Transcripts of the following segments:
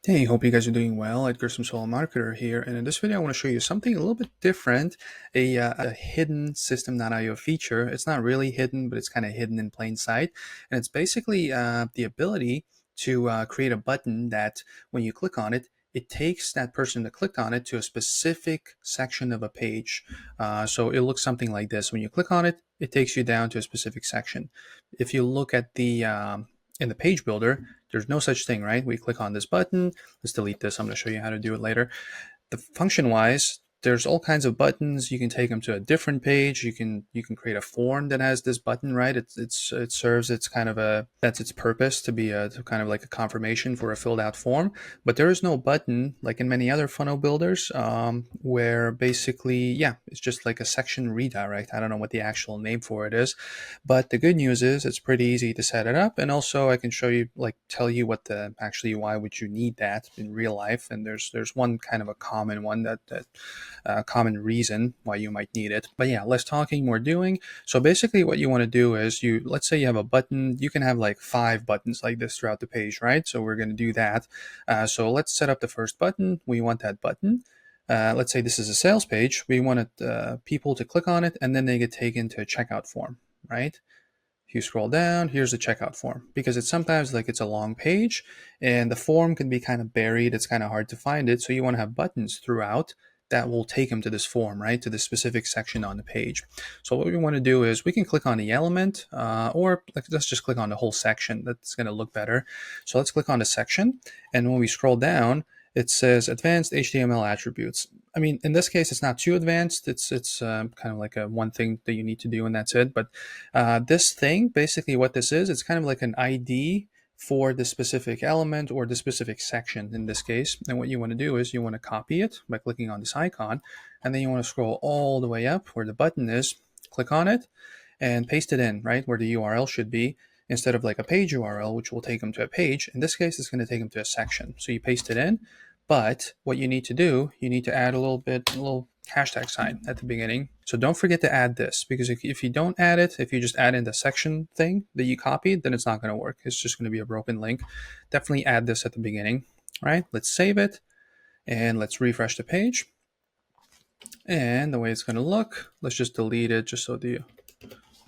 Hey, hope you guys are doing well. Edgar from Solo Marketer here, and in this video I want to show you something a little bit different, a hidden System.io feature. It's not really hidden, but it's kind of hidden in plain sight, and it's basically the ability to create a button that when you click on it, it takes that person that clicked on it to a specific section of a page. So it looks something like this. When you click on it, it takes you down to a specific section. If you look at the in the page builder, there's no such thing, right? We click on this button. Let's delete this. I'm going to show you how to do it later. The function wise, there's all kinds of buttons. You can take them to a different page. You can create a form that has this button, right? It serves its kind of a that's its purpose to be to kind of like a confirmation for a filled out form. But there is no button like in many other funnel builders, where basically, yeah, it's just like a section redirect. I don't know what the actual name for it is, but the good news is it's pretty easy to set it up, and also I can show you, like, tell you what the actually why would you need that in real life. And there's one kind of a common one that common reason why you might need it. But yeah, less talking, more doing. So basically, what you want to do is let's say you have a button. You can have like 5 buttons like this throughout the page, right? So we're going to do that. So let's set up the first button. We want that button. Let's say this is a sales page. We want people to click on it, and then they get taken to a checkout form, right? If you scroll down, here's the checkout form, because it's sometimes like it's a long page and the form can be kind of buried. It's kind of hard to find it. So you want to have buttons throughout that will take them to this form, right? To the specific section on the page. So what we want to do is we can click on the element, or let's just click on the whole section. That's going to look better. So let's click on the section. And when we scroll down, it says advanced HTML attributes. I mean, in this case, it's not too advanced. It's kind of like a one thing that you need to do, and that's it. But this thing, basically what this is, it's kind of like an ID for the specific element or the specific section in this case. And what you want to do is you want to copy it by clicking on this icon, and then you want to scroll all the way up where the button is, click on it, and paste it in, right, where the URL should be, instead of like a page URL, which will take them to a page. In this case, it's going to take them to a section. So you paste it in, but what you need to do, you need to add a little hashtag sign at the beginning. So don't forget to add this, because if you don't add it, if you just add in the section thing that you copied, then it's not going to work. It's just going to be a broken link. Definitely add this at the beginning. All right, let's save it and let's refresh the page. And the way it's going to look, let's just delete it just so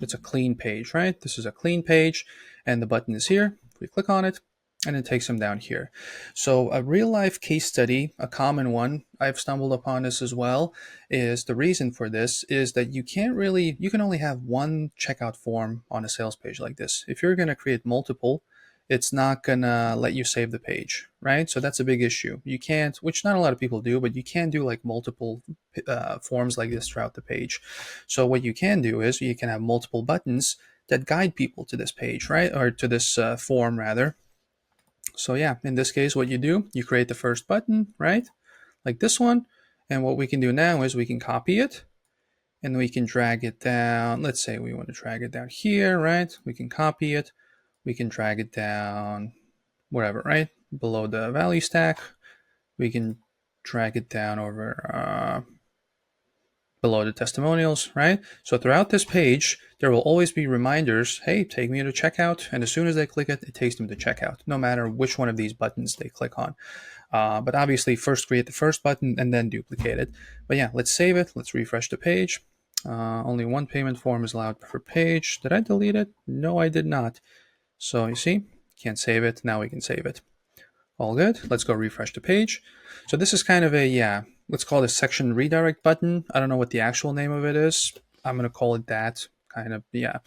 it's a clean page, right? This is a clean page and the button is here. We click on it and it takes them down here. So a real life case study, a common one, I've stumbled upon this as well, is the reason for this is that you can only have one checkout form on a sales page like this. If you're going to create multiple, it's not gonna let you save the page, right? So that's a big issue. You can't, which not a lot of people do, but you can do like multiple forms like this throughout the page. So what you can do is you can have multiple buttons that guide people to this page, right? Or to this form rather. So yeah, in this case, what you do, you create the first button, right? Like this one. And what we can do now is we can copy it and we can drag it down. Let's say we want to drag it down here, right? We can copy it. We can drag it down wherever, right? Below the value stack. We can drag it down over below the testimonials, right? So throughout this page, there will always be reminders, hey, take me to checkout. And as soon as they click it, it takes them to checkout, no matter which one of these buttons they click on. But obviously, first create the first button and then duplicate it. But yeah, let's save it. Let's refresh the page. Only one payment form is allowed per page. Did I delete it? No, I did not. So you see, can't save it. Now we can save it. All good. Let's go refresh the page. So this is kind of a, yeah, let's call it a section redirect button. I don't know what the actual name of it is. I'm going to call it that, kind of, yeah,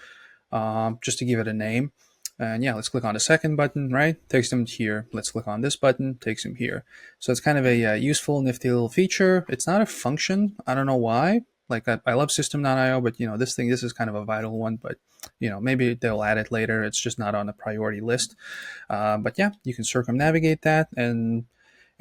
just to give it a name. And yeah, let's click on the second button, right? Takes them here. Let's click on this button, takes them here. So it's kind of a useful, nifty little feature. It's not a function. I don't know why. Like I love System.io, but this is kind of a vital one. But maybe they'll add it later. It's just not on the priority list. But yeah, you can circumnavigate that, and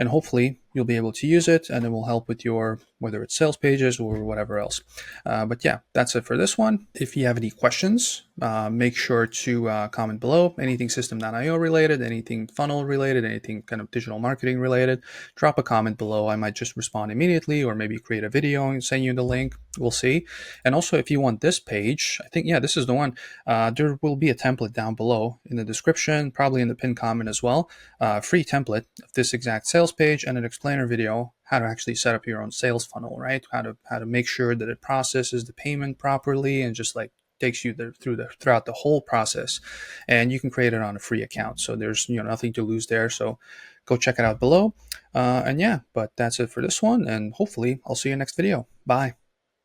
hopefully, you'll be able to use it, and it will help with your, whether it's sales pages or whatever else. But yeah, that's it for this one. If you have any questions, make sure to comment below. Anything System.io related, anything funnel related, anything kind of digital marketing related, drop a comment below. I might just respond immediately, or maybe create a video and send you the link. We'll see. And also, if you want this page, I think, yeah, this is the one. There will be a template down below in the description, probably in the pinned comment as well. Free template of this exact sales page and an explainer video how to actually set up your own sales funnel, right? How to make sure that it processes the payment properly and just like takes you throughout the whole process. And you can create it on a free account, so there's nothing to lose there. So go check it out below. And yeah, but that's it for this one, and hopefully I'll see you next video. Bye.